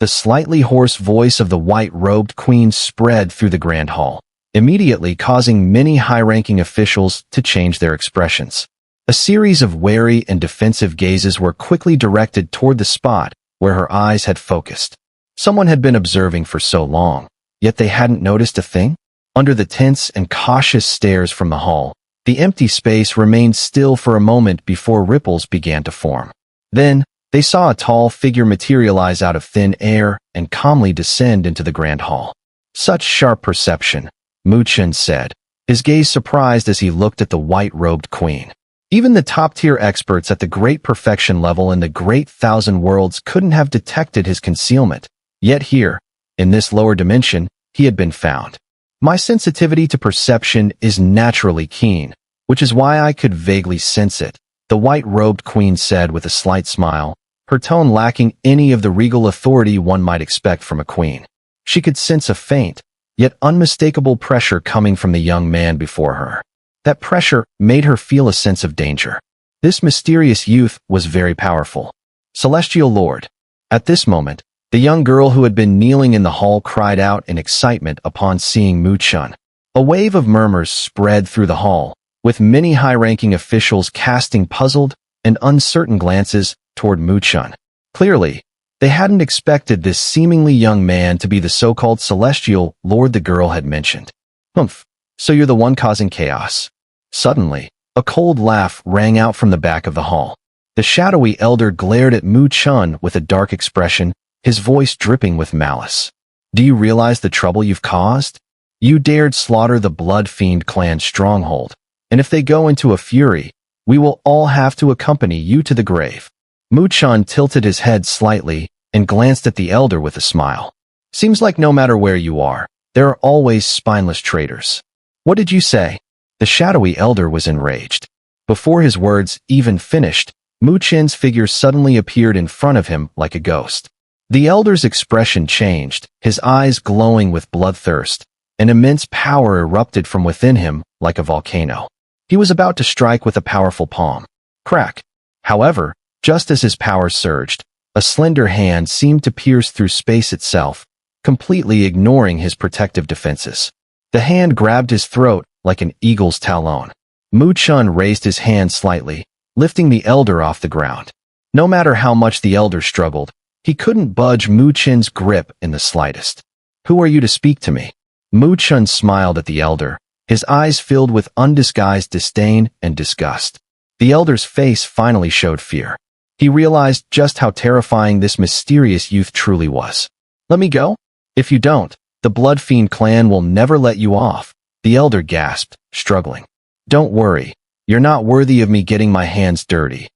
The slightly hoarse voice of the white-robed queen spread through the grand hall, immediately causing many high-ranking officials to change their expressions. A series of wary and defensive gazes were quickly directed toward the spot where her eyes had focused. Someone had been observing for so long, yet they hadn't noticed a thing? Under the tense and cautious stares from the hall, the empty space remained still for a moment before ripples began to form. Then, they saw a tall figure materialize out of thin air and calmly descend into the grand hall. Such sharp perception, Chen said, his gaze surprised as he looked at the white-robed queen. Even the top-tier experts at the Great Perfection level in the Great Thousand Worlds couldn't have detected his concealment. Yet here, in this lower dimension, he had been found. My sensitivity to perception is naturally keen, which is why I could vaguely sense it, the white-robed queen said with a slight smile, her tone lacking any of the regal authority one might expect from a queen. She could sense a faint, yet unmistakable pressure coming from the young man before her. That pressure made her feel a sense of danger. This mysterious youth was very powerful. Celestial Lord. At this moment, the young girl who had been kneeling in the hall cried out in excitement upon seeing Chen. A wave of murmurs spread through the hall, with many high-ranking officials casting puzzled and uncertain glances toward Chen. Clearly, they hadn't expected this seemingly young man to be the so-called Celestial Lord the girl had mentioned. Humph, so you're the one causing chaos. Suddenly, a cold laugh rang out from the back of the hall. The shadowy elder glared at Chen with a dark expression, his voice dripping with malice. Do you realize the trouble you've caused? You dared slaughter the Blood Fiend Clan stronghold, and if they go into a fury, we will all have to accompany you to the grave. Chen tilted his head slightly and glanced at the elder with a smile. Seems like no matter where you are, there are always spineless traitors. What did you say? The shadowy elder was enraged. Before his words even finished, Chen's figure suddenly appeared in front of him like a ghost. The elder's expression changed, his eyes glowing with bloodthirst. An immense power erupted from within him like a volcano. He was about to strike with a powerful palm. Crack. However, just as his power surged, a slender hand seemed to pierce through space itself, completely ignoring his protective defenses. The hand grabbed his throat like an eagle's talon. Chen raised his hand slightly, lifting the elder off the ground. No matter how much the elder struggled, he couldn't budge Chen's grip in the slightest. Who are you to speak to me? Chen smiled at the elder, his eyes filled with undisguised disdain and disgust. The elder's face finally showed fear. He realized just how terrifying this mysterious youth truly was. Let me go? If you don't, the Blood Fiend Clan will never let you off, the elder gasped, struggling. Don't worry, you're not worthy of me getting my hands dirty,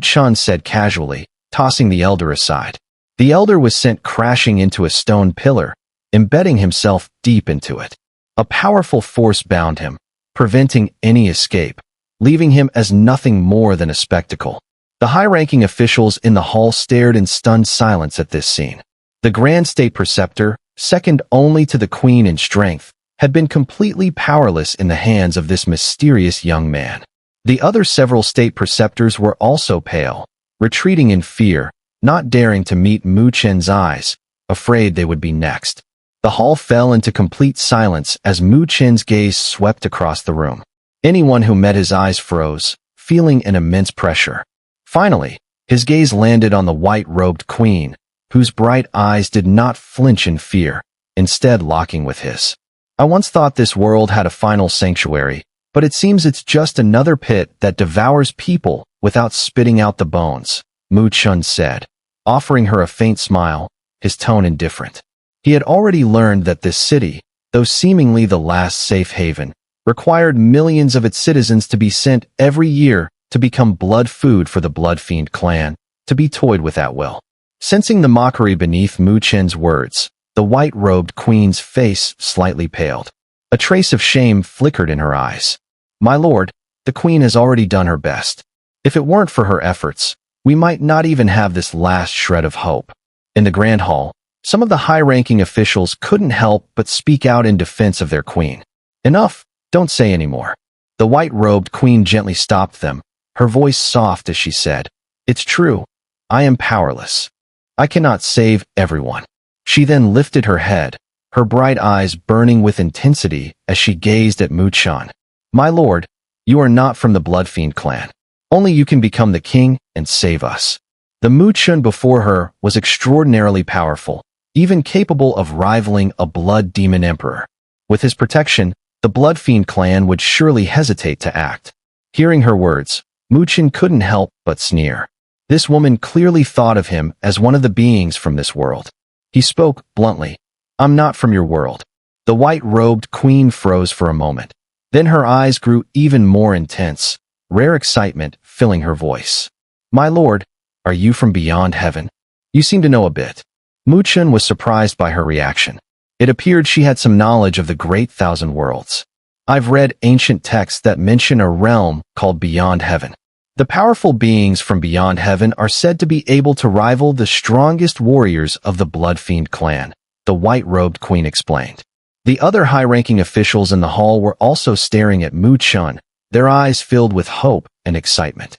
Chen said casually, tossing the elder aside. The elder was sent crashing into a stone pillar, embedding himself deep into it. A powerful force bound him, preventing any escape, leaving him as nothing more than a spectacle. The high-ranking officials in the hall stared in stunned silence at this scene. The Grand State Preceptor, second only to the Queen in strength, had been completely powerless in the hands of this mysterious young man. The other several state preceptors were also pale, retreating in fear, not daring to meet Chen's eyes, afraid they would be next. The hall fell into complete silence as Chen's gaze swept across the room. Anyone who met his eyes froze, feeling an immense pressure. Finally, his gaze landed on the white-robed queen, whose bright eyes did not flinch in fear, instead locking with his. I once thought this world had a final sanctuary, but it seems it's just another pit that devours people without spitting out the bones, Chen said, offering her a faint smile, his tone indifferent. He had already learned that this city, though seemingly the last safe haven, required millions of its citizens to be sent every year to become blood food for the Blood Fiend Clan, to be toyed with at will. Sensing the mockery beneath Chen's words, the white-robed queen's face slightly paled. A trace of shame flickered in her eyes. My lord, the queen has already done her best. If it weren't for her efforts, we might not even have this last shred of hope. In the Grand Hall, some of the high-ranking officials couldn't help but speak out in defense of their queen. Enough, don't say any more. The white-robed queen gently stopped them, her voice soft as she said, It's true, I am powerless. I cannot save everyone." She then lifted her head, her bright eyes burning with intensity as she gazed at Chen. "My lord, you are not from the Blood Fiend Clan. Only you can become the king and save us." The Chen before her was extraordinarily powerful, even capable of rivaling a blood demon emperor. With his protection, the Blood Fiend Clan would surely hesitate to act. Hearing her words, Chen couldn't help but sneer. This woman clearly thought of him as one of the beings from this world. He spoke bluntly, "I'm not from your world." The white-robed queen froze for a moment. Then her eyes grew even more intense, rare excitement filling her voice. "My lord, are you from beyond heaven? You seem to know a bit." Chen was surprised by her reaction. It appeared she had some knowledge of the Great Thousand Worlds. "I've read ancient texts that mention a realm called Beyond Heaven. The powerful beings from Beyond Heaven are said to be able to rival the strongest warriors of the Blood Fiend Clan," the white-robed queen explained. The other high-ranking officials in the hall were also staring at Chen, their eyes filled with hope and excitement.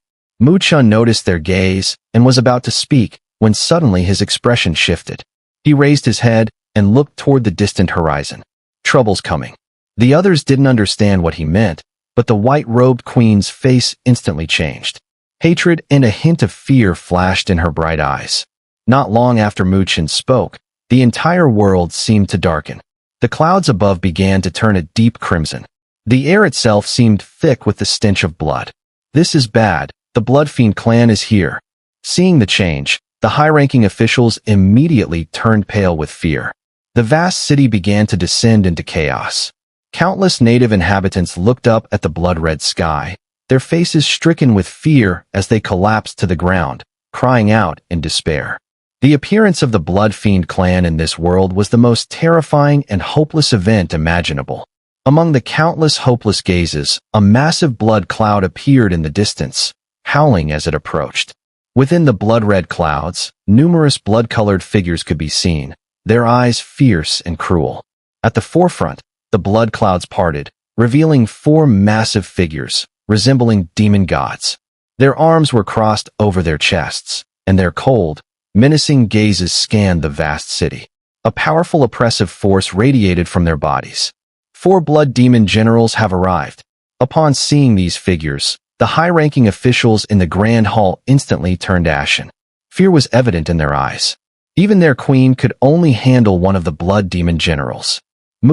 Chen noticed their gaze and was about to speak when suddenly his expression shifted. He raised his head and looked toward the distant horizon. "Trouble's coming." The others didn't understand what he meant, but the white-robed queen's face instantly changed. Hatred and a hint of fear flashed in her bright eyes. Not long after Chen spoke, the entire world seemed to darken. The clouds above began to turn a deep crimson. The air itself seemed thick with the stench of blood. "This is bad. The Blood Fiend Clan is here." Seeing the change, the high-ranking officials immediately turned pale with fear. The vast city began to descend into chaos. Countless native inhabitants looked up at the blood-red sky, their faces stricken with fear as they collapsed to the ground, crying out in despair. The appearance of the Blood Fiend Clan in this world was the most terrifying and hopeless event imaginable. Among the countless hopeless gazes, a massive blood cloud appeared in the distance, howling as it approached. Within the blood-red clouds, numerous blood-colored figures could be seen, their eyes fierce and cruel. At the forefront, the blood clouds parted, revealing 4 massive figures, resembling demon gods. Their arms were crossed over their chests, and their cold, menacing gazes scanned the vast city. A powerful oppressive force radiated from their bodies. 4 blood demon generals have arrived. Upon seeing these figures, the high-ranking officials in the Grand Hall instantly turned ashen. Fear was evident in their eyes. Even their queen could only handle one of the blood demon generals.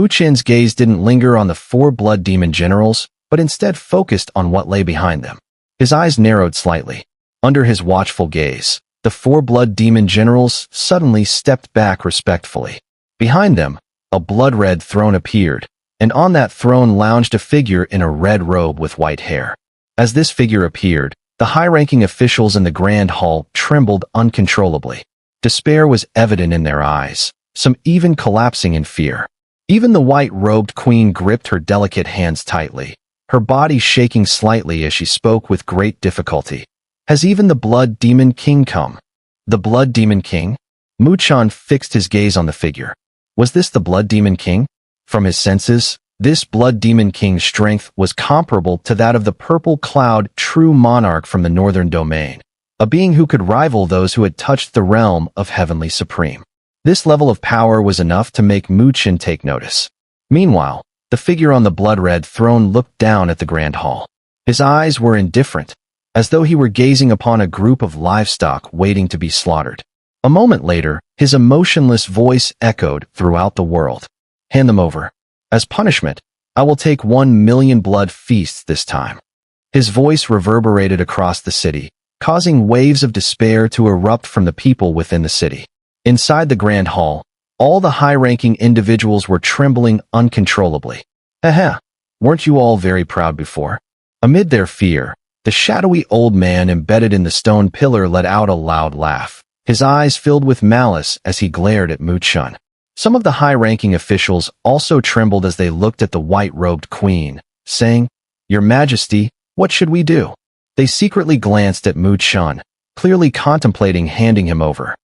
Chen's gaze didn't linger on the 4 blood demon generals, but instead focused on what lay behind them. His eyes narrowed slightly. Under his watchful gaze, the 4 blood demon generals suddenly stepped back respectfully. Behind them, a blood-red throne appeared, and on that throne lounged a figure in a red robe with white hair. As this figure appeared, the high-ranking officials in the Grand Hall trembled uncontrollably. Despair was evident in their eyes, some even collapsing in fear. Even the white-robed queen gripped her delicate hands tightly, her body shaking slightly as she spoke with great difficulty. "Has even the Blood Demon King come?" "The Blood Demon King?" Chen fixed his gaze on the figure. Was this the Blood Demon King? From his senses, this Blood Demon King's strength was comparable to that of the purple cloud true monarch from the Northern Domain, a being who could rival those who had touched the realm of Heavenly Supreme. This level of power was enough to make Chen take notice. Meanwhile, the figure on the blood-red throne looked down at the Grand Hall. His eyes were indifferent, as though he were gazing upon a group of livestock waiting to be slaughtered. A moment later, his emotionless voice echoed throughout the world. "Hand them over. As punishment, I will take 1,000,000 blood feasts this time." His voice reverberated across the city, causing waves of despair to erupt from the people within the city. Inside the Grand Hall, all the high-ranking individuals were trembling uncontrollably. Weren't you all very proud before?" Amid their fear, the shadowy old man embedded in the stone pillar let out a loud laugh, his eyes filled with malice as he glared at Chen. Some of the high-ranking officials also trembled as they looked at the white-robed queen, saying, "Your Majesty, what should we do?" They secretly glanced at Chen, clearly contemplating handing him over.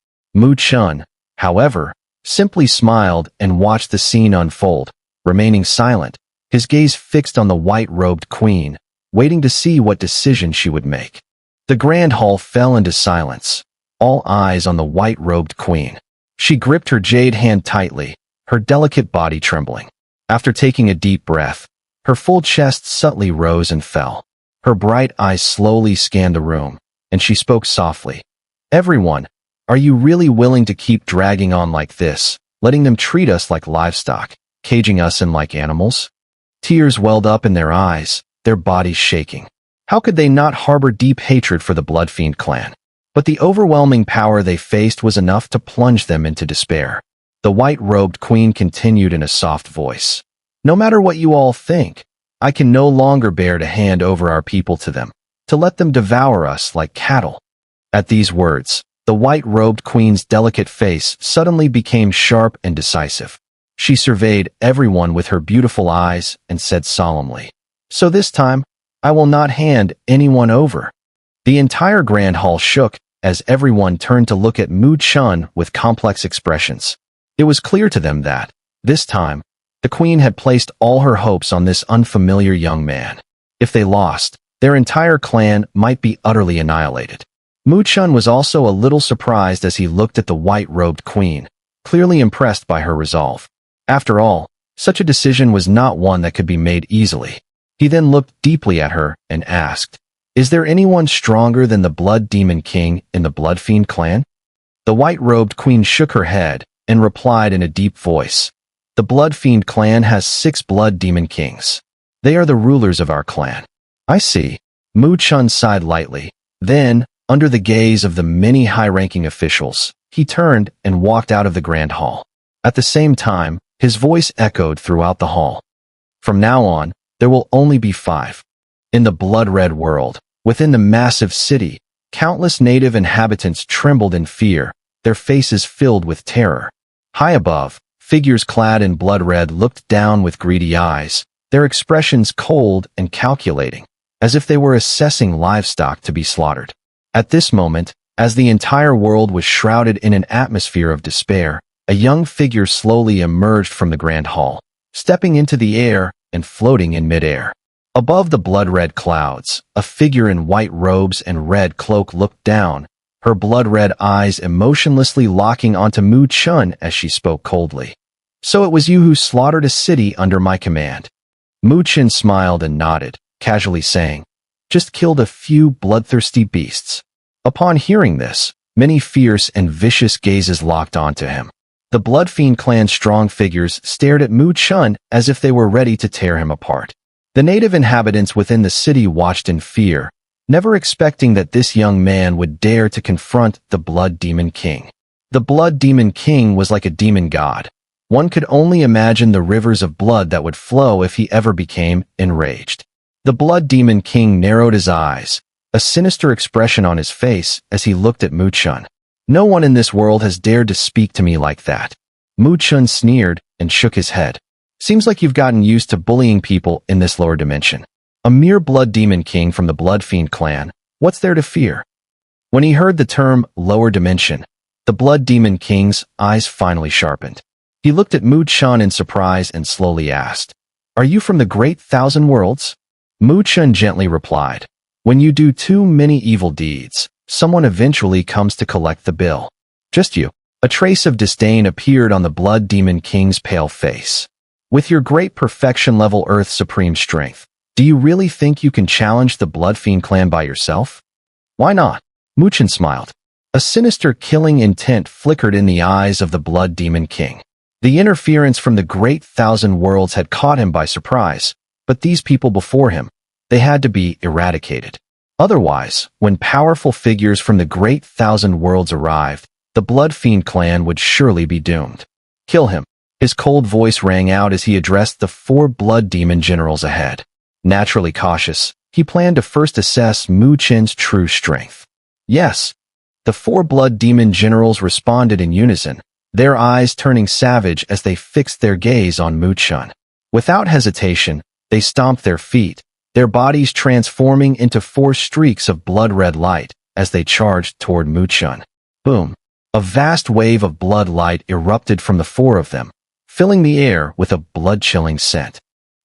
Chen, however, simply smiled and watched the scene unfold, remaining silent, his gaze fixed on the white-robed queen, waiting to see what decision she would make. The Grand Hall fell into silence. all eyes on the white-robed queen. She gripped her jade hand tightly, her delicate body trembling. After taking a deep breath, her full chest subtly rose and fell. Her bright eyes slowly scanned the room, and she spoke softly. "Everyone, are you really willing to keep dragging on like this, letting them treat us like livestock, caging us in like animals?" Tears welled up in their eyes, their bodies shaking. How could they not harbor deep hatred for the Blood Fiend clan? But the overwhelming power they faced was enough to plunge them into despair. The white-robed queen continued in a soft voice. "No matter what you all think, I can no longer bear to hand over our people to them, to let them devour us like cattle." At these words, the white-robed queen's delicate face suddenly became sharp and decisive. She surveyed everyone with her beautiful eyes and said solemnly, "So this time, I will not hand anyone over." The entire grand hall shook as everyone turned to look at Chen with complex expressions. It was clear to them that, this time, the queen had placed all her hopes on this unfamiliar young man. If they lost, their entire clan might be utterly annihilated. Chen was also a little surprised as he looked at the white-robed queen, clearly impressed by her resolve. After all, such a decision was not one that could be made easily. He then looked deeply at her and asked, "Is there anyone stronger than the Blood Demon King in the Blood Fiend clan?" The white-robed queen shook her head and replied in a deep voice, "The Blood Fiend clan has 6 Blood Demon Kings. They are the rulers of our clan." "I see." Chen sighed lightly. Then, under the gaze of the many high-ranking officials, he turned and walked out of the grand hall. At the same time, his voice echoed throughout the hall. "From now on, there will only be 5. In the blood-red world, within the massive city, countless native inhabitants trembled in fear, their faces filled with terror. High above, figures clad in blood red looked down with greedy eyes, their expressions cold and calculating, as if they were assessing livestock to be slaughtered. At this moment, as the entire world was shrouded in an atmosphere of despair, a young figure slowly emerged from the grand hall, stepping into the air and floating in midair. Above the blood-red clouds, a figure in white robes and red cloak looked down, her blood-red eyes emotionlessly locking onto Chen as she spoke coldly. "So it was you who slaughtered a city under my command." Chen smiled and nodded, casually saying, "Just killed a few bloodthirsty beasts." Upon hearing this, many fierce and vicious gazes locked onto him. The Blood Fiend clan's strong figures stared at Chen as if they were ready to tear him apart. The native inhabitants within the city watched in fear, never expecting that this young man would dare to confront the Blood Demon King. The Blood Demon King was like a demon god. One could only imagine the rivers of blood that would flow if he ever became enraged. The Blood Demon King narrowed his eyes, a sinister expression on his face as he looked at Chen. "No one in this world has dared to speak to me like that." Chen sneered and shook his head. "Seems like you've gotten used to bullying people in this lower dimension. A mere Blood Demon King from the Blood Fiend clan, what's there to fear?" When he heard the term lower dimension, the Blood Demon King's eyes finally sharpened. He looked at Chen in surprise and slowly asked, "Are you from the Great Thousand Worlds?" Chen gently replied, "When you do too many evil deeds, someone eventually comes to collect the bill." "Just you." A trace of disdain appeared on the Blood Demon King's pale face. "With your great perfection-level Earth Supreme strength, do you really think you can challenge the Blood Fiend clan by yourself?" "Why not?" Chen smiled. A sinister killing intent flickered in the eyes of the Blood Demon King. The interference from the Great Thousand Worlds had caught him by surprise, but these people before him, they had to be eradicated. Otherwise, when powerful figures from the Great Thousand Worlds arrived, the Blood Fiend clan would surely be doomed. "Kill him." His cold voice rang out as he addressed the 4 blood demon generals ahead. Naturally cautious, he planned to first assess Chen's true strength. "Yes." The 4 blood demon generals responded in unison, their eyes turning savage as they fixed their gaze on Chen. Without hesitation, they stomped their feet, their bodies transforming into 4 streaks of blood-red light as they charged toward Chen. Boom! A vast wave of blood light erupted from the 4 of them, filling the air with a blood-chilling scent.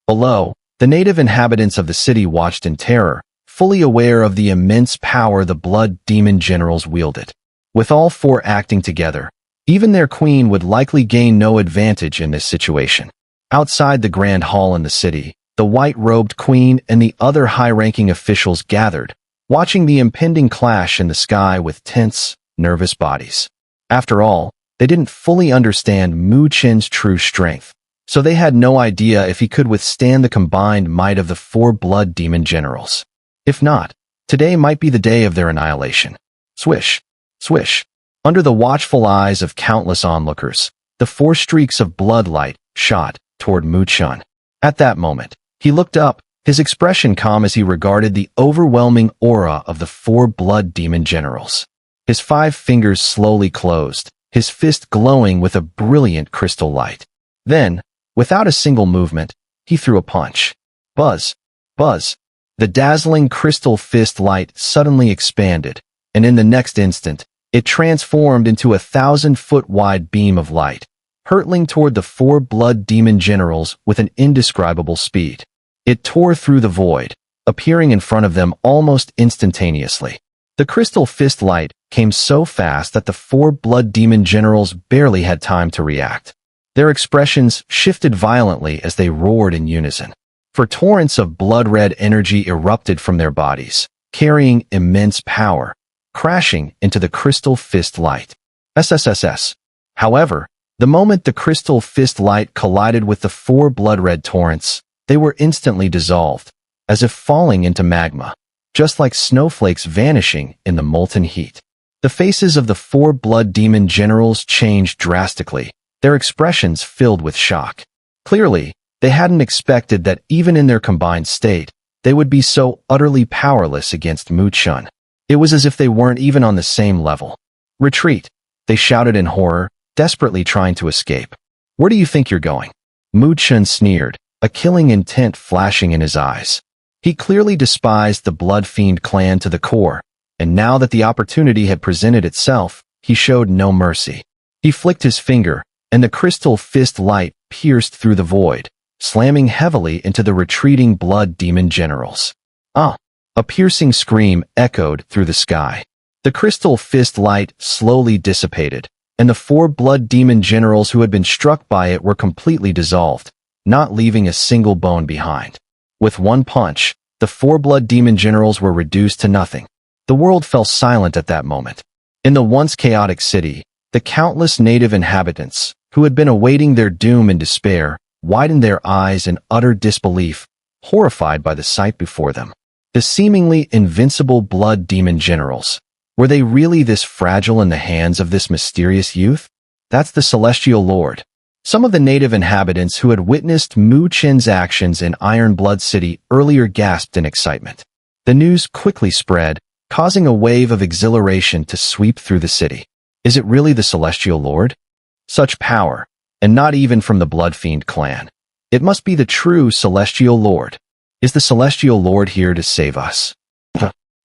Below, the native inhabitants of the city watched in terror, fully aware of the immense power the blood demon generals wielded. With all four acting together, even their queen would likely gain no advantage in this situation. Outside the grand hall in the city, the white-robed queen and the other high-ranking officials gathered, watching the impending clash in the sky with tense, nervous bodies. After all, they didn't fully understand Mu Chen's true strength, so they had no idea if he could withstand the combined might of the four blood demon generals. If not, today might be the day of their annihilation. Swish, swish. Under the watchful eyes of countless onlookers, the four streaks of blood light shot toward Mu Chen. At that moment, he looked up, his expression calm as he regarded the overwhelming aura of the four blood demon generals. His 5 fingers slowly closed, his fist glowing with a brilliant crystal light. Then, without a single movement, he threw a punch. Buzz, buzz. The dazzling crystal fist light suddenly expanded, and in the next instant, it transformed into a 1,000-foot-wide beam of light, hurtling toward the four blood demon generals with an indescribable speed. It tore through the void, appearing in front of them almost instantaneously. The crystal fist light came so fast that the four blood demon generals barely had time to react. Their expressions shifted violently as they roared in unison. For torrents of blood-red energy erupted from their bodies, carrying immense power, crashing into the crystal fist light. SSSS. However, the moment the crystal fist light collided with the four blood-red torrents, they were instantly dissolved, as if falling into magma, just like snowflakes vanishing in the molten heat. The faces of the four blood demon generals changed drastically, their expressions filled with shock. Clearly, they hadn't expected that even in their combined state, they would be so utterly powerless against Mu Chen. It was as if they weren't even on the same level. Retreat, they shouted in horror, desperately trying to escape. Where do you think you're going? Mu Chen sneered, a killing intent flashing in his eyes. He clearly despised the Blood Fiend Clan to the core, and now that the opportunity had presented itself, he showed no mercy. He flicked his finger, and the crystal fist light pierced through the void, slamming heavily into the retreating blood demon generals. Ah! A piercing scream echoed through the sky. The crystal fist light slowly dissipated, and the four blood demon generals who had been struck by it were completely dissolved, not leaving a single bone behind. With one punch, the four blood demon generals were reduced to nothing. The world fell silent at that moment. In the once chaotic city, the countless native inhabitants, who had been awaiting their doom in despair, widened their eyes in utter disbelief, horrified by the sight before them. The seemingly invincible blood demon generals. Were they really this fragile in the hands of this mysterious youth? That's the Celestial Lord. Some of the native inhabitants who had witnessed Mu Chen's actions in Iron Blood City earlier gasped in excitement. The news quickly spread, causing a wave of exhilaration to sweep through the city. Is it really the Celestial Lord? Such power, and not even from the Blood Fiend Clan. It must be the true Celestial Lord. Is the Celestial Lord here to save us?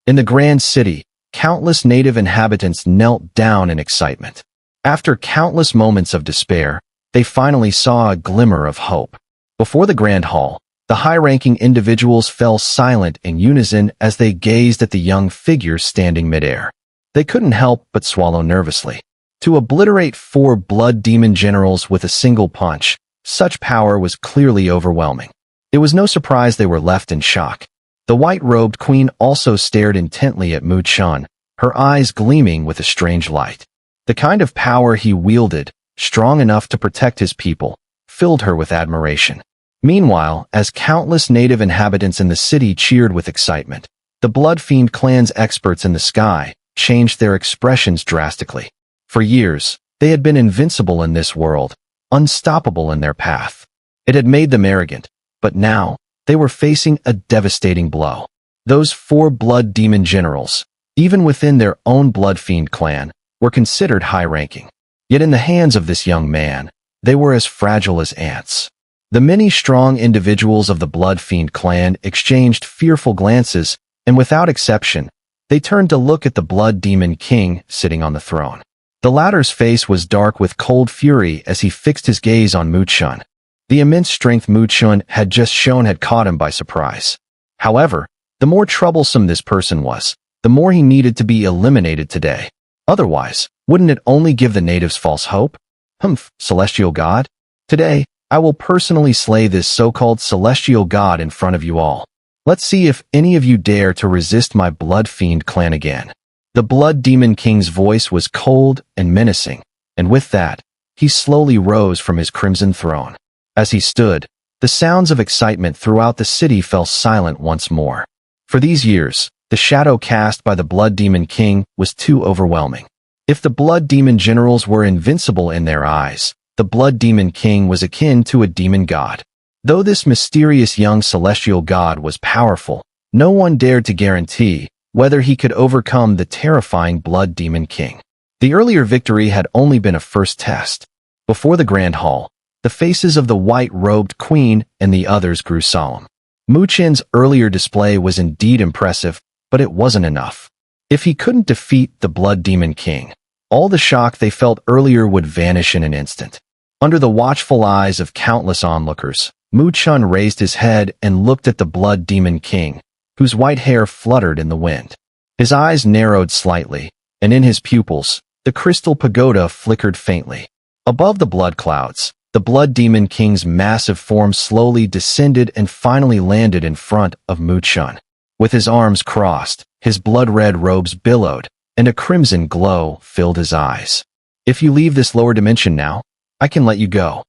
In the Grand City, countless native inhabitants knelt down in excitement. After countless moments of despair, they finally saw a glimmer of hope. Before the Grand Hall, the high-ranking individuals fell silent in unison as they gazed at the young figure standing midair. They couldn't help but swallow nervously. To obliterate four blood demon generals with a single punch, such power was clearly overwhelming. It was no surprise they were left in shock. The white-robed queen also stared intently at Mu Chen, her eyes gleaming with a strange light. The kind of power he wielded, strong enough to protect his people, filled her with admiration. Meanwhile, as countless native inhabitants in the city cheered with excitement, the Blood Fiend Clan's experts in the sky changed their expressions drastically. For years, they had been invincible in this world, unstoppable in their path. It had made them arrogant, but now, they were facing a devastating blow. Those four blood demon generals, even within their own Blood Fiend Clan, were considered high-ranking. Yet in the hands of this young man, they were as fragile as ants. The many strong individuals of the Blood Fiend Clan exchanged fearful glances, and without exception, they turned to look at the Blood Demon King sitting on the throne. The latter's face was dark with cold fury as he fixed his gaze on Mu Chen. The immense strength Mu Chen had just shown had caught him by surprise. However, the more troublesome this person was, the more he needed to be eliminated today. Otherwise, wouldn't it only give the natives false hope? Humph, celestial god? Today, I will personally slay this so-called celestial god in front of you all. Let's see if any of you dare to resist my blood fiend clan again. The Blood Demon King's voice was cold and menacing, and with that, he slowly rose from his crimson throne. As he stood, the sounds of excitement throughout the city fell silent once more. For these years, the shadow cast by the Blood Demon King was too overwhelming. If the Blood Demon generals were invincible in their eyes, the Blood Demon King was akin to a demon god. Though this mysterious young celestial god was powerful, no one dared to guarantee whether he could overcome the terrifying Blood Demon King. The earlier victory had only been a first test. Before the Grand Hall, the faces of the white-robed queen and the others grew solemn. Mu Chen's earlier display was indeed impressive, but it wasn't enough. If he couldn't defeat the Blood Demon King, all the shock they felt earlier would vanish in an instant. Under the watchful eyes of countless onlookers, Mu Chen raised his head and looked at the Blood Demon King, whose white hair fluttered in the wind. His eyes narrowed slightly, and in his pupils, the crystal pagoda flickered faintly. Above the blood clouds, the Blood Demon King's massive form slowly descended and finally landed in front of Mu Chen. With his arms crossed, his blood-red robes billowed, and a crimson glow filled his eyes. If you leave this lower dimension now, I can let you go.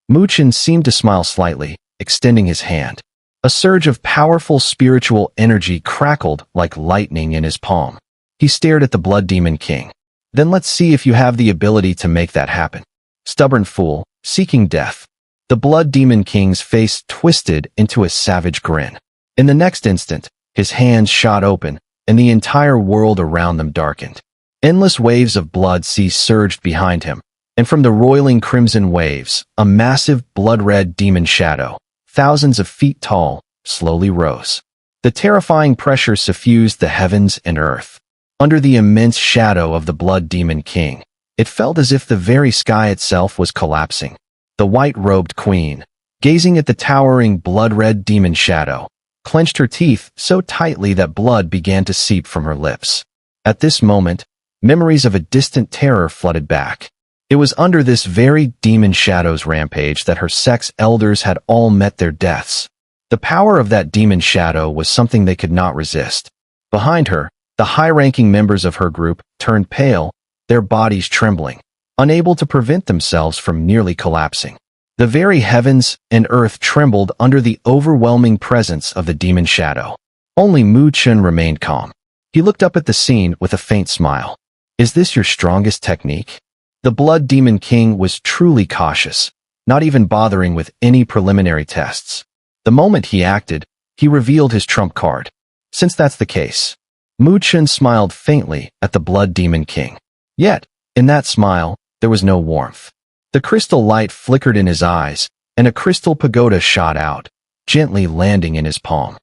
Mu Chen seemed to smile slightly, extending his hand. A surge of powerful spiritual energy crackled like lightning in his palm. He stared at the Blood Demon King. Then let's see if you have the ability to make that happen. Stubborn fool, seeking death. The Blood Demon King's face twisted into a savage grin. In the next instant, his hands shot open, and the entire world around them darkened. Endless waves of blood sea surged behind him, and from the roiling crimson waves, a massive blood-red demon shadow, thousands of feet tall, slowly rose. The terrifying pressure suffused the heavens and earth. Under the immense shadow of the Blood Demon King, it felt as if the very sky itself was collapsing. The white-robed queen, gazing at the towering blood-red demon shadow, clenched her teeth so tightly that blood began to seep from her lips. At this moment, memories of a distant terror flooded back. It was under this very demon shadow's rampage that her sex elders had all met their deaths. The power of that demon shadow was something they could not resist. Behind her, the high-ranking members of her group turned pale, their bodies trembling, unable to prevent themselves from nearly collapsing. The very heavens and earth trembled under the overwhelming presence of the demon shadow. Only Mu Chen remained calm. He looked up at the scene with a faint smile. Is this your strongest technique? The Blood Demon King was truly cautious, not even bothering with any preliminary tests. The moment he acted, he revealed his trump card. Since that's the case, Mu Chen smiled faintly at the Blood Demon King. Yet, in that smile, there was no warmth. The crystal light flickered in his eyes, and a crystal pagoda shot out, gently landing in his palm.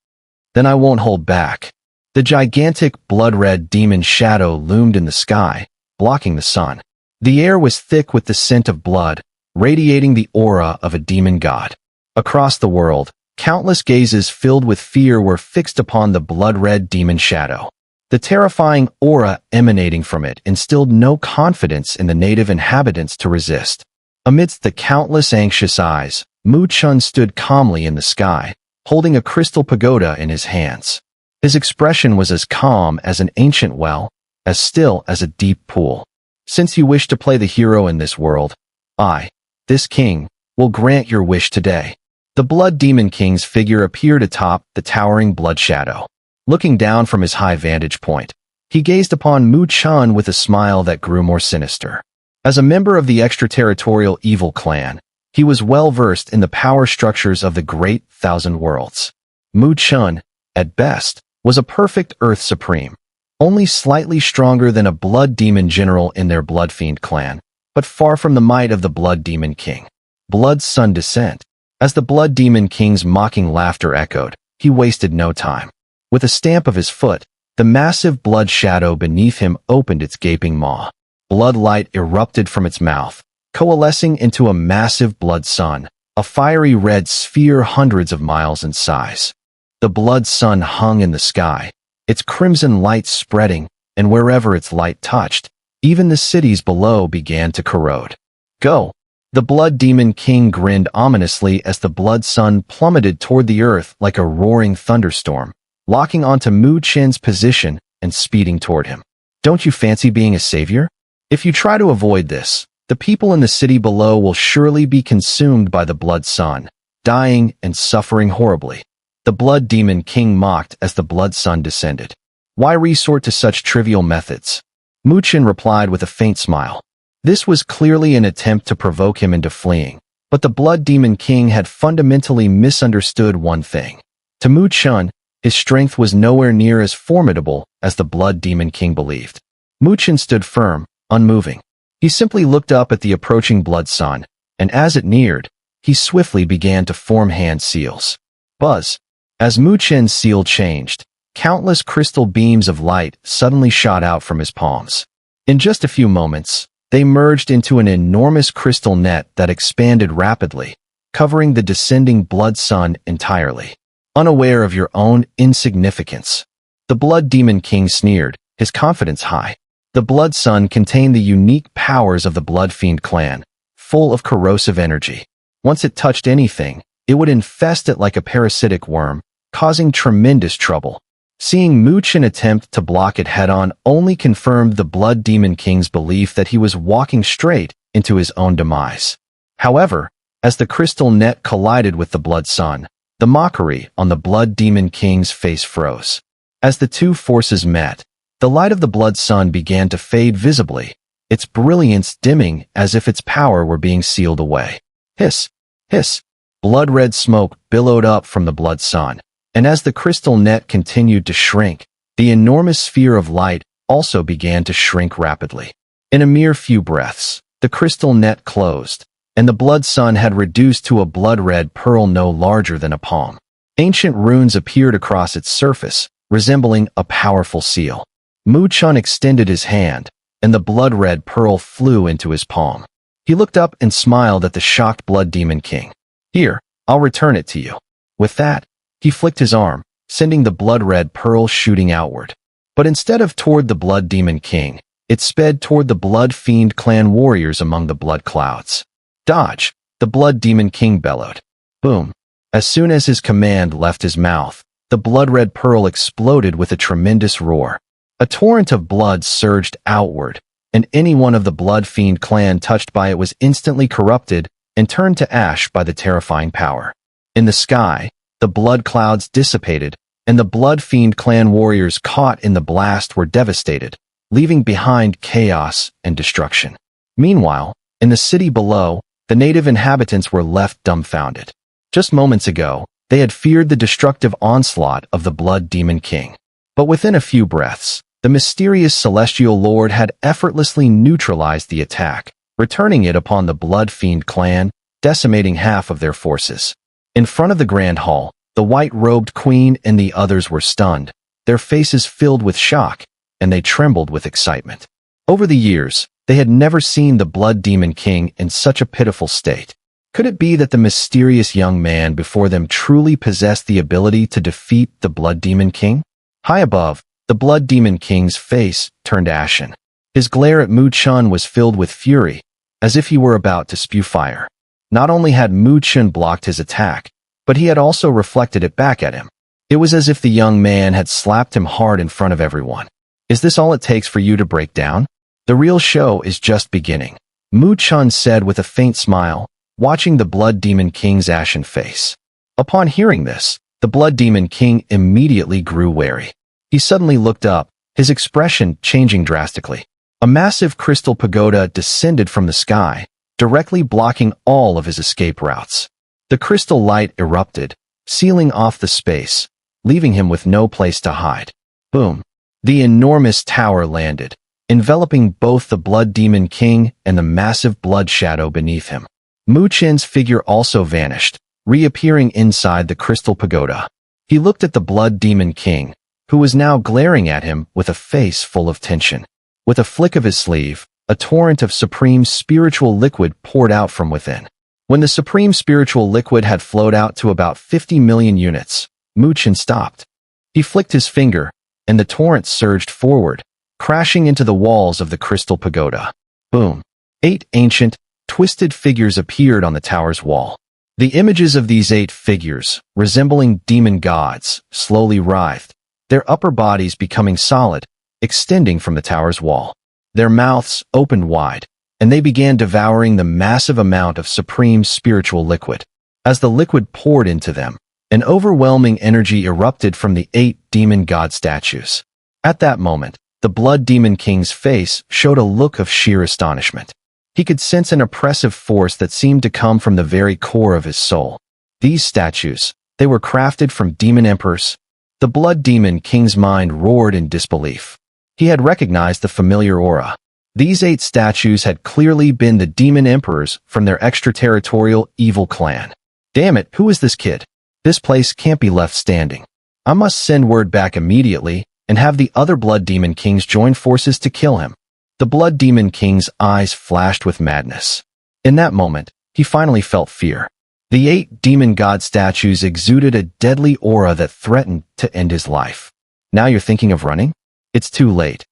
Then I won't hold back. The gigantic blood-red demon shadow loomed in the sky, blocking the sun. The air was thick with the scent of blood, radiating the aura of a demon god. Across the world, countless gazes filled with fear were fixed upon the blood-red demon shadow. The terrifying aura emanating from it instilled no confidence in the native inhabitants to resist. Amidst the countless anxious eyes, Mu Chen stood calmly in the sky, holding a crystal pagoda in his hands. His expression was as calm as an ancient well, as still as a deep pool. Since you wish to play the hero in this world, I, this king, will grant your wish today. The Blood Demon King's figure appeared atop the towering blood shadow. Looking down from his high vantage point, he gazed upon Mu Chen with a smile that grew more sinister. As a member of the extraterritorial evil clan, he was well-versed in the power structures of the Great Thousand Worlds. Mu Chen, at best, was a perfect Earth Supreme, only slightly stronger than a Blood Demon general in their Blood Fiend clan, but far from the might of the Blood Demon King. Blood's Sun descent. As the Blood Demon King's mocking laughter echoed, he wasted no time. With a stamp of his foot, the massive blood shadow beneath him opened its gaping maw. Blood light erupted from its mouth, coalescing into a massive blood sun, a fiery red sphere hundreds of miles in size. The blood sun hung in the sky, its crimson light spreading, and wherever its light touched, Even the cities below began to corrode. Go! The Blood Demon King grinned ominously as the Blood Sun plummeted toward the earth like a roaring thunderstorm, locking onto Mu Chen's position and speeding toward him. Don't you fancy being a savior? If you try to avoid this, the people in the city below will surely be consumed by the Blood Sun, dying and suffering horribly. The Blood Demon King mocked as the Blood Sun descended. Why resort to such trivial methods? Mu Chen replied with a faint smile. This was clearly an attempt to provoke him into fleeing, but the Blood Demon King had fundamentally misunderstood one thing. To Mu Chen, his strength was nowhere near as formidable as the Blood Demon King believed. Mu Chen stood firm, unmoving. He simply looked up at the approaching Blood Sun, and as it neared, he swiftly began to form hand seals. Buzz! As Mu Chen's seal changed, countless crystal beams of light suddenly shot out from his palms. In just a few moments, they merged into an enormous crystal net that expanded rapidly, covering the descending Blood Sun entirely. Unaware of your own insignificance, the Blood Demon King sneered, his confidence high. The Blood Sun contained the unique powers of the Blood Fiend Clan, full of corrosive energy. Once it touched anything, it would infest it like a parasitic worm, causing tremendous trouble. Seeing Mu Chen attempt to block it head-on only confirmed the Blood Demon King's belief that he was walking straight into his own demise. However, as the crystal net collided with the Blood Sun, the mockery on the Blood Demon King's face froze. As the two forces met, the light of the Blood Sun began to fade visibly, its brilliance dimming as if its power were being sealed away. Hiss! Hiss! Blood-red smoke billowed up from the Blood Sun, and as the crystal net continued to shrink, the enormous sphere of light also began to shrink rapidly. In a mere few breaths, the crystal net closed, and the Blood Sun had reduced to a blood-red pearl no larger than a palm. Ancient runes appeared across its surface, resembling a powerful seal. Mu Chen extended his hand, and the blood-red pearl flew into his palm. He looked up and smiled at the shocked Blood Demon King. Here, I'll return it to you. With that, he flicked his arm, sending the blood-red pearl shooting outward. But instead of toward the Blood Demon King, it sped toward the Blood Fiend Clan warriors among the blood clouds. Dodge! The Blood Demon King bellowed. Boom! As soon as his command left his mouth, the blood-red pearl exploded with a tremendous roar. A torrent of blood surged outward, and any one of the Blood Fiend Clan touched by it was instantly corrupted and turned to ash by the terrifying power. In the sky, the blood clouds dissipated, and the Blood Fiend Clan warriors caught in the blast were devastated, leaving behind chaos and destruction. Meanwhile, in the city below, the native inhabitants were left dumbfounded. Just moments ago, they had feared the destructive onslaught of the Blood Demon King. But within a few breaths, the mysterious celestial lord had effortlessly neutralized the attack, returning it upon the Blood Fiend Clan, decimating half of their forces. In front of the Grand Hall, the white-robed queen and the others were stunned, their faces filled with shock, and they trembled with excitement. Over the years, they had never seen the Blood Demon King in such a pitiful state. Could it be that the mysterious young man before them truly possessed the ability to defeat the Blood Demon King? High above, the Blood Demon King's face turned ashen. His glare at Mu Chen was filled with fury, as if he were about to spew fire. Not only had Mu Chen blocked his attack, but he had also reflected it back at him. It was as if the young man had slapped him hard in front of everyone. Is this all it takes for you to break down? The real show is just beginning, Mu Chen said with a faint smile, watching the Blood Demon King's ashen face. Upon hearing this, the Blood Demon King immediately grew wary. He suddenly looked up, his expression changing drastically. A massive crystal pagoda descended from the sky, directly blocking all of his escape routes. The crystal light erupted, sealing off the space, leaving him with no place to hide. Boom! The enormous tower landed, enveloping both the Blood Demon King and the massive blood shadow beneath him. Mu Chen's figure also vanished, reappearing inside the crystal pagoda. He looked at the Blood Demon King, who was now glaring at him with a face full of tension. With a flick of his sleeve, a torrent of supreme spiritual liquid poured out from within. When the supreme spiritual liquid had flowed out to about 50 million units, Mu Chen stopped. He flicked his finger, and the torrent surged forward, crashing into the walls of the crystal pagoda. Boom. 8 ancient, twisted figures appeared on the tower's wall. The images of these 8 figures, resembling demon gods, slowly writhed, their upper bodies becoming solid, extending from the tower's wall. Their mouths opened wide, and they began devouring the massive amount of supreme spiritual liquid. As the liquid poured into them, an overwhelming energy erupted from the 8 demon god statues. At that moment, the Blood Demon King's face showed a look of sheer astonishment. He could sense an oppressive force that seemed to come from the very core of his soul. These statues, they were crafted from demon emperors. The Blood Demon King's mind roared in disbelief. He had recognized the familiar aura. These 8 statues had clearly been the demon emperors from their extraterritorial evil clan. Damn it, who is this kid? This place can't be left standing. I must send word back immediately and have the other Blood Demon Kings join forces to kill him. The Blood Demon King's eyes flashed with madness. In that moment, he finally felt fear. The 8 demon god statues exuded a deadly aura that threatened to end his life. Now you're thinking of running? It's too late,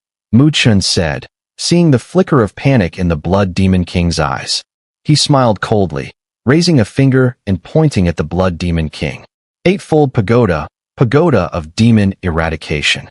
Chen said, seeing the flicker of panic in the Blood Demon King's eyes. He smiled coldly, raising a finger and pointing at the Blood Demon King. 8-fold pagoda, pagoda of demon eradication.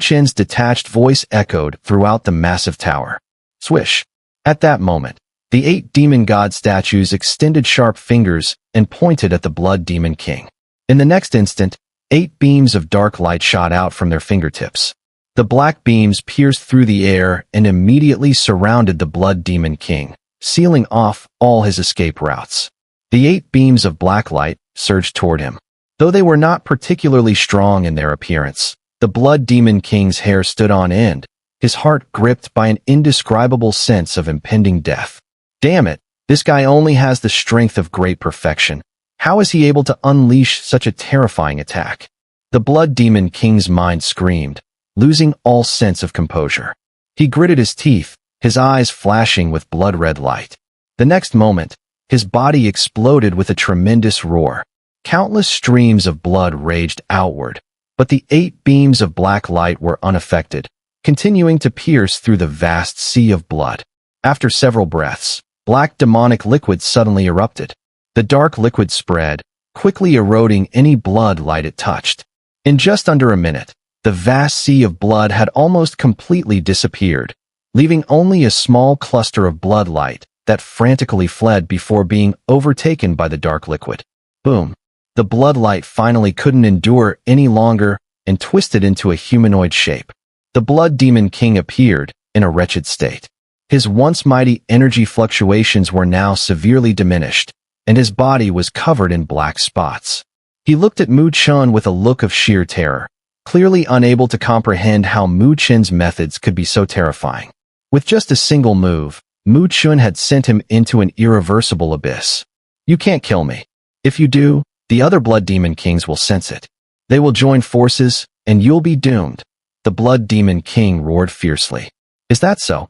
Chen's detached voice echoed throughout the massive tower. Swish. At that moment, the 8 demon god statues extended sharp fingers and pointed at the Blood Demon King. In the next instant, 8 beams of dark light shot out from their fingertips. The black beams pierced through the air and immediately surrounded the Blood Demon King, sealing off all his escape routes. The 8 beams of black light surged toward him. Though they were not particularly strong in their appearance, the Blood Demon King's hair stood on end, his heart gripped by an indescribable sense of impending death. Damn it, this guy only has the strength of great perfection. How is he able to unleash such a terrifying attack? The Blood Demon King's mind screamed, losing all sense of composure. He gritted his teeth, his eyes flashing with blood-red light. The next moment, his body exploded with a tremendous roar. Countless streams of blood raged outward, but the 8 beams of black light were unaffected, continuing to pierce through the vast sea of blood. After several breaths, black demonic liquid suddenly erupted. The dark liquid spread, quickly eroding any blood light it touched. In just under a minute, the vast sea of blood had almost completely disappeared, leaving only a small cluster of blood light that frantically fled before being overtaken by the dark liquid. Boom. The blood light finally couldn't endure any longer and twisted into a humanoid shape. The Blood Demon King appeared in a wretched state. His once mighty energy fluctuations were now severely diminished, and his body was covered in black spots. He looked at Chen with a look of sheer terror, clearly unable to comprehend how Chen's methods could be so terrifying. With just a single move, Chen had sent him into an irreversible abyss. You can't kill me. If you do, the other Blood Demon Kings will sense it. They will join forces, and you'll be doomed. The Blood Demon King roared fiercely. Is that so?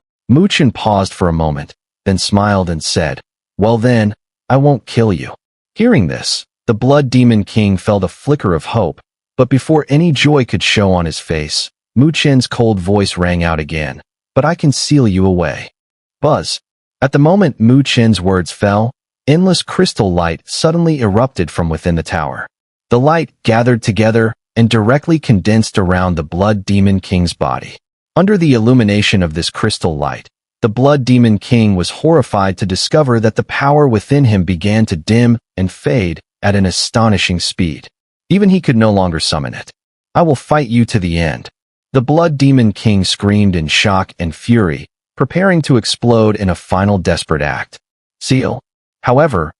Chen paused for a moment, then smiled and said, Well then, I won't kill you. Hearing this, the Blood Demon King felt a flicker of hope, but before any joy could show on his face, Chen's cold voice rang out again. But I can seal you away. Buzz. At the moment Chen's words fell, endless crystal light suddenly erupted from within the tower. The light gathered together and directly condensed around the Blood Demon King's body. Under the illumination of this crystal light, the Blood Demon King was horrified to discover that the power within him began to dim and fade at an astonishing speed. Even he could no longer summon it. I will fight you to the end. The Blood Demon King screamed in shock and fury, preparing to explode in a final desperate act. Seal. However,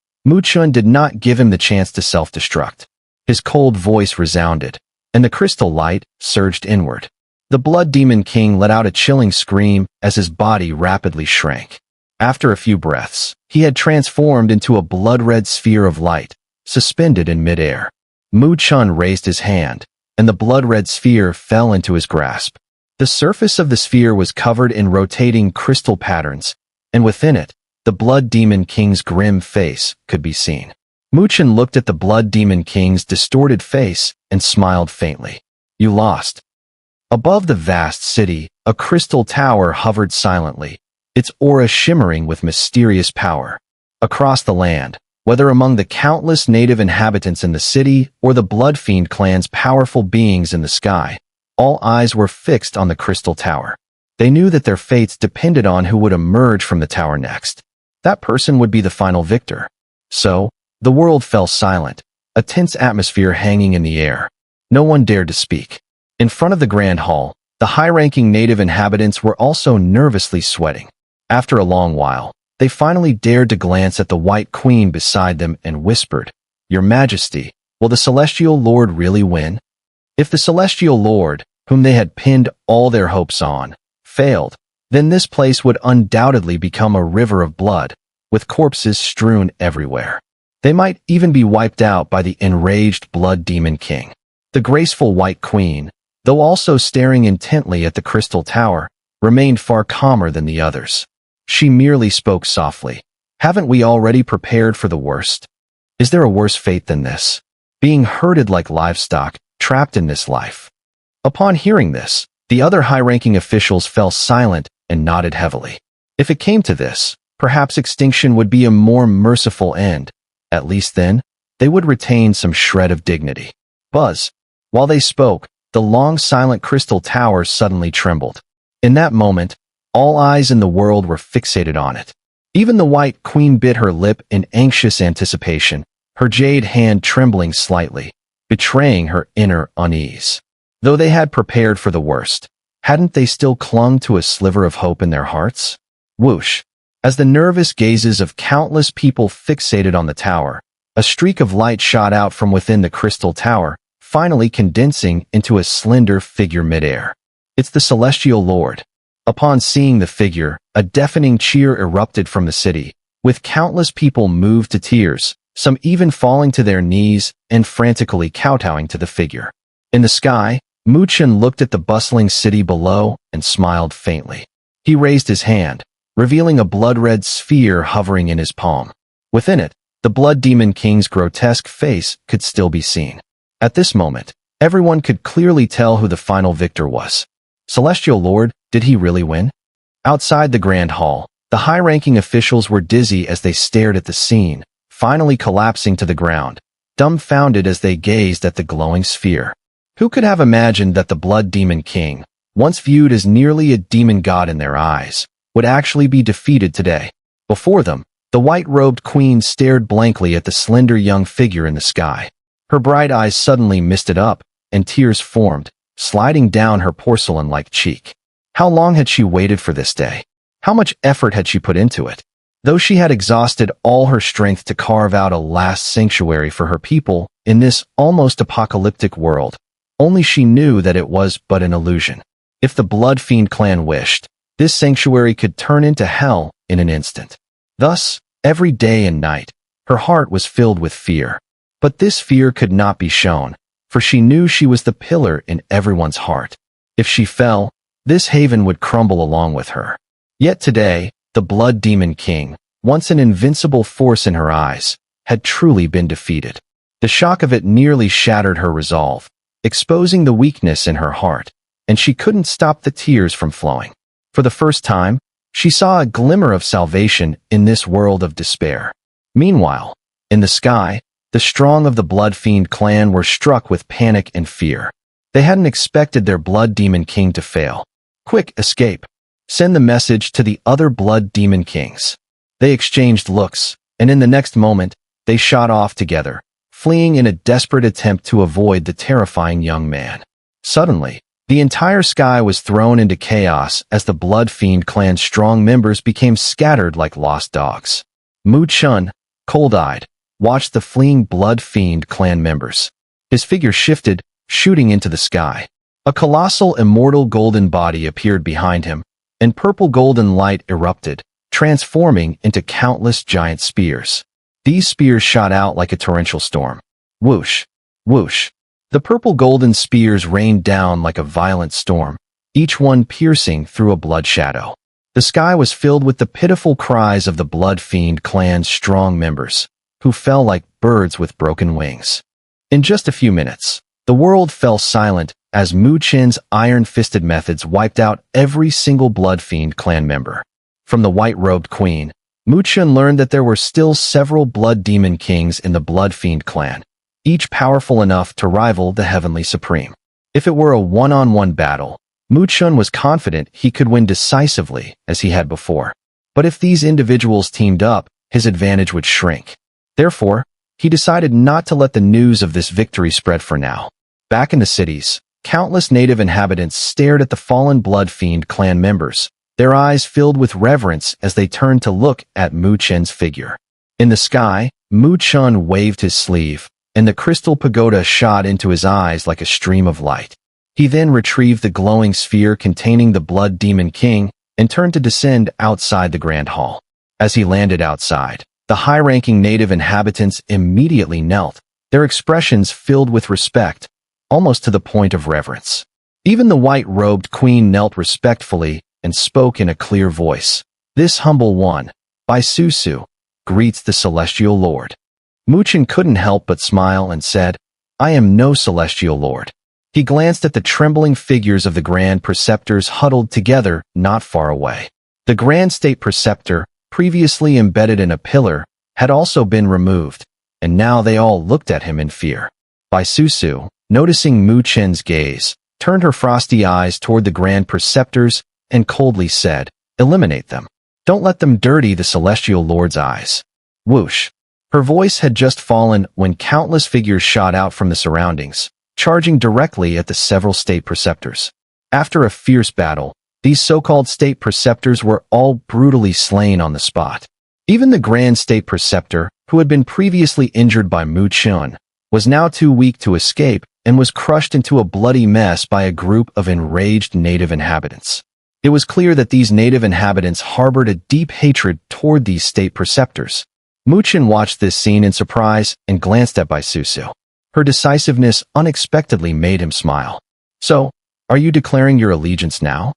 Chen did not give him the chance to self-destruct. His cold voice resounded, and the crystal light surged inward. The Blood Demon King let out a chilling scream as his body rapidly shrank. After a few breaths, he had transformed into a blood-red sphere of light, suspended in midair. Chen raised his hand, and the blood-red sphere fell into his grasp. The surface of the sphere was covered in rotating crystal patterns, and within it, the Blood Demon King's grim face could be seen. Chen looked at the Blood Demon King's distorted face and smiled faintly. You lost. Above the vast city a crystal tower hovered silently, its aura shimmering with mysterious power. Across the land, whether among the countless native inhabitants in the city or the Blood Fiend Clan's powerful beings in the sky, all eyes were fixed on the crystal tower. They knew that their fates depended on who would emerge from the tower next. That person would be the final victor. So, the world fell silent, a tense atmosphere hanging in the air. No one dared to speak. In front of the Grand Hall, the high-ranking native inhabitants were also nervously sweating. After a long while, they finally dared to glance at the White Queen beside them and whispered, "Your Majesty, will the Celestial Lord really win?" If the Celestial Lord, whom they had pinned all their hopes on, failed, then this place would undoubtedly become a river of blood, with corpses strewn everywhere. They might even be wiped out by the enraged Blood Demon King. The graceful White Queen, though also staring intently at the crystal tower, remained far calmer than the others. She merely spoke softly. "Haven't we already prepared for the worst? Is there a worse fate than this? Being herded like livestock, trapped in this life." Upon hearing this, the other high-ranking officials fell silent and nodded heavily. If it came to this, perhaps extinction would be a more merciful end. At least then, they would retain some shred of dignity. Buzz. While they spoke, the long silent crystal tower suddenly trembled. In that moment, all eyes in the world were fixated on it. Even the White Queen bit her lip in anxious anticipation, her jade hand trembling slightly, betraying her inner unease. Though they had prepared for the worst, hadn't they still clung to a sliver of hope in their hearts? Whoosh! As the nervous gazes of countless people fixated on the tower, a streak of light shot out from within the crystal tower, finally condensing into a slender figure midair. It's the Celestial Lord. Upon seeing the figure, a deafening cheer erupted from the city, with countless people moved to tears, some even falling to their knees and frantically kowtowing to the figure. In the sky, Chen looked at the bustling city below and smiled faintly. He raised his hand, revealing a blood-red sphere hovering in his palm. Within it, the Blood Demon King's grotesque face could still be seen. At this moment, everyone could clearly tell who the final victor was. Celestial Lord, did he really win? Outside the Grand Hall, the high-ranking officials were dizzy as they stared at the scene, finally collapsing to the ground, dumbfounded as they gazed at the glowing sphere. Who could have imagined that the Blood Demon King, once viewed as nearly a demon god in their eyes, would actually be defeated today? Before them, the white-robed queen stared blankly at the slender young figure in the sky. Her bright eyes suddenly misted up, and tears formed, sliding down her porcelain-like cheek. How long had she waited for this day? How much effort had she put into it? Though she had exhausted all her strength to carve out a last sanctuary for her people in this almost apocalyptic world, only she knew that it was but an illusion. If the Blood Fiend Clan wished, this sanctuary could turn into hell in an instant. Thus, every day and night, her heart was filled with fear. But this fear could not be shown, for she knew she was the pillar in everyone's heart. If she fell, this haven would crumble along with her. Yet today, the Blood Demon King, once an invincible force in her eyes, had truly been defeated. The shock of it nearly shattered her resolve, exposing the weakness in her heart, and she couldn't stop the tears from flowing. For the first time, she saw a glimmer of salvation in this world of despair. Meanwhile, in the sky, the strong of the Blood Fiend Clan were struck with panic and fear. They hadn't expected their Blood Demon King to fail. Quick, escape. Send the message to the other Blood Demon Kings. They exchanged looks, and in the next moment, they shot off together, fleeing in a desperate attempt to avoid the terrifying young man. Suddenly, the entire sky was thrown into chaos as the Blood Fiend Clan's strong members became scattered like lost dogs. Chen, cold-eyed, watched the fleeing Blood Fiend Clan members. His figure shifted, shooting into the sky. A colossal immortal golden body appeared behind him, and purple-golden light erupted, transforming into countless giant spears. These spears shot out like a torrential storm. Whoosh! Whoosh! The purple-golden spears rained down like a violent storm, each one piercing through a blood shadow. The sky was filled with the pitiful cries of the Blood Fiend Clan's strong members, who fell like birds with broken wings. In just a few minutes, the world fell silent as Chen's iron-fisted methods wiped out every single Blood Fiend clan member. From the white-robed queen, Chen learned that there were still several Blood Demon Kings in the Blood Fiend clan, each powerful enough to rival the Heavenly Supreme. If it were a one-on-one battle, Chen was confident he could win decisively as he had before. But if these individuals teamed up, his advantage would shrink. Therefore, he decided not to let the news of this victory spread for now. Back in the cities, countless native inhabitants stared at the fallen Blood Fiend clan members, their eyes filled with reverence as they turned to look at Chen's figure. In the sky, Chen waved his sleeve, and the crystal pagoda shot into his eyes like a stream of light. He then retrieved the glowing sphere containing the Blood Demon King and turned to descend outside the Grand Hall. As he landed outside, the high-ranking native inhabitants immediately knelt, their expressions filled with respect, almost to the point of reverence. Even the white-robed queen knelt respectfully and spoke in a clear voice. "This humble one, by Susu, greets the Celestial Lord." Chen couldn't help but smile and said, "I am no Celestial Lord." He glanced at the trembling figures of the Grand Preceptors huddled together not far away. The Grand State Preceptor, previously embedded in a pillar, had also been removed, and now they all looked at him in fear. By Susu, noticing Chen's gaze, turned her frosty eyes toward the Grand Preceptors and coldly said, "Eliminate them. Don't let them dirty the Celestial Lord's eyes." Whoosh! Her voice had just fallen when countless figures shot out from the surroundings, charging directly at the several state preceptors. After a fierce battle, these so-called state preceptors were all brutally slain on the spot. Even the Grand State Preceptor, who had been previously injured by Chen, was now too weak to escape and was crushed into a bloody mess by a group of enraged native inhabitants. It was clear that these native inhabitants harbored a deep hatred toward these state preceptors. Chen watched this scene in surprise and glanced at Bai Susu. Her decisiveness unexpectedly made him smile. "So, are you declaring your allegiance now?"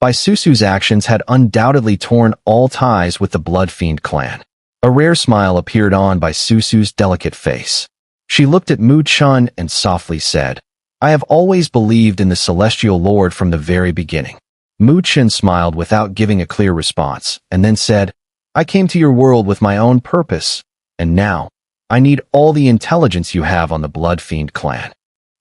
Bai Susu's actions had undoubtedly torn all ties with the Blood Fiend clan. A rare smile appeared on Bai Susu's delicate face. She looked at Chen and softly said, "I have always believed in the Celestial Lord from the very beginning." Chen smiled without giving a clear response, and then said, "I came to your world with my own purpose, and now, I need all the intelligence you have on the Blood Fiend clan.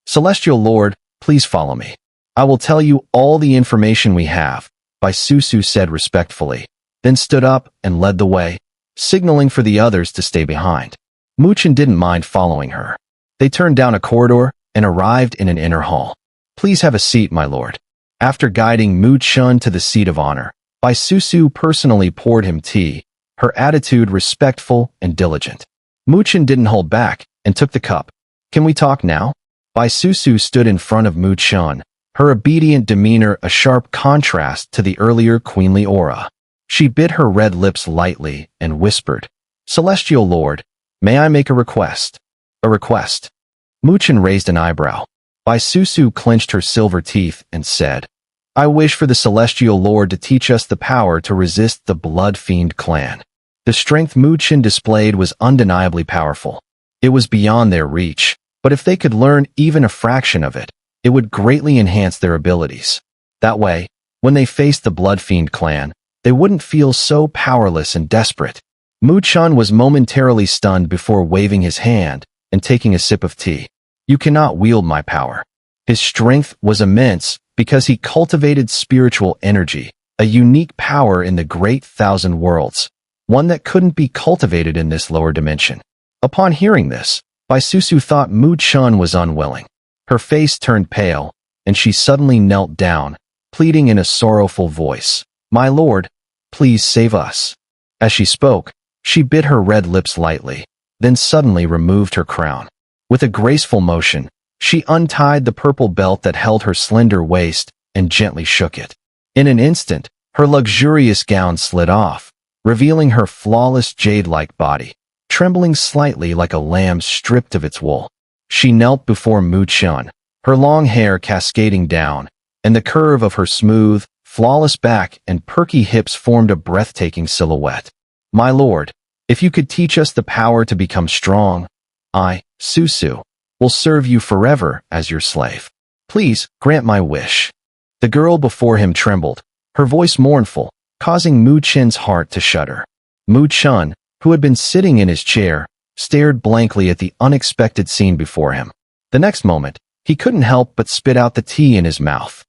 Celestial Lord, please follow me. I will tell you all the information we have," Bai Susu said respectfully, then stood up and led the way, signaling for the others to stay behind. Chen didn't mind following her. They turned down a corridor and arrived in an inner hall. "Please have a seat, my lord." After guiding Chen to the seat of honor, Bai Susu personally poured him tea, her attitude respectful and diligent. Chen didn't hold back and took the cup. "Can we talk now?" Bai Susu stood in front of Chen, her obedient demeanor a sharp contrast to the earlier queenly aura. She bit her red lips lightly and whispered, "Celestial Lord, may I make a request?" "A request?" Chen raised an eyebrow. Bai Susu clenched her silver teeth and said, "I wish for the Celestial Lord to teach us the power to resist the Blood Fiend clan." The strength Chen displayed was undeniably powerful. It was beyond their reach, but if they could learn even a fraction of it, it would greatly enhance their abilities. That way, when they faced the Blood Fiend clan, they wouldn't feel so powerless and desperate. Chen was momentarily stunned before waving his hand and taking a sip of tea. "You cannot wield my power." His strength was immense because he cultivated spiritual energy, a unique power in the Great Thousand Worlds, one that couldn't be cultivated in this lower dimension. Upon hearing this, Bai Susu thought Chen was unwilling. Her face turned pale, and she suddenly knelt down, pleading in a sorrowful voice, "My lord, please save us." As she spoke, she bit her red lips lightly, then suddenly removed her crown. With a graceful motion, she untied the purple belt that held her slender waist and gently shook it. In an instant, her luxurious gown slid off, revealing her flawless jade-like body, trembling slightly like a lamb stripped of its wool. She knelt before Chen, her long hair cascading down, and the curve of her smooth, flawless back and perky hips formed a breathtaking silhouette. "My lord, if you could teach us the power to become strong, I, Susu, will serve you forever as your slave. Please Please, grant my wish. The girl before him trembled, her voice mournful, causing Mu Chen's heart to shudder. Mu Chen, who had been sitting in his chair, stared blankly at the unexpected scene before him. The next moment, he couldn't help but spit out the tea in his mouth.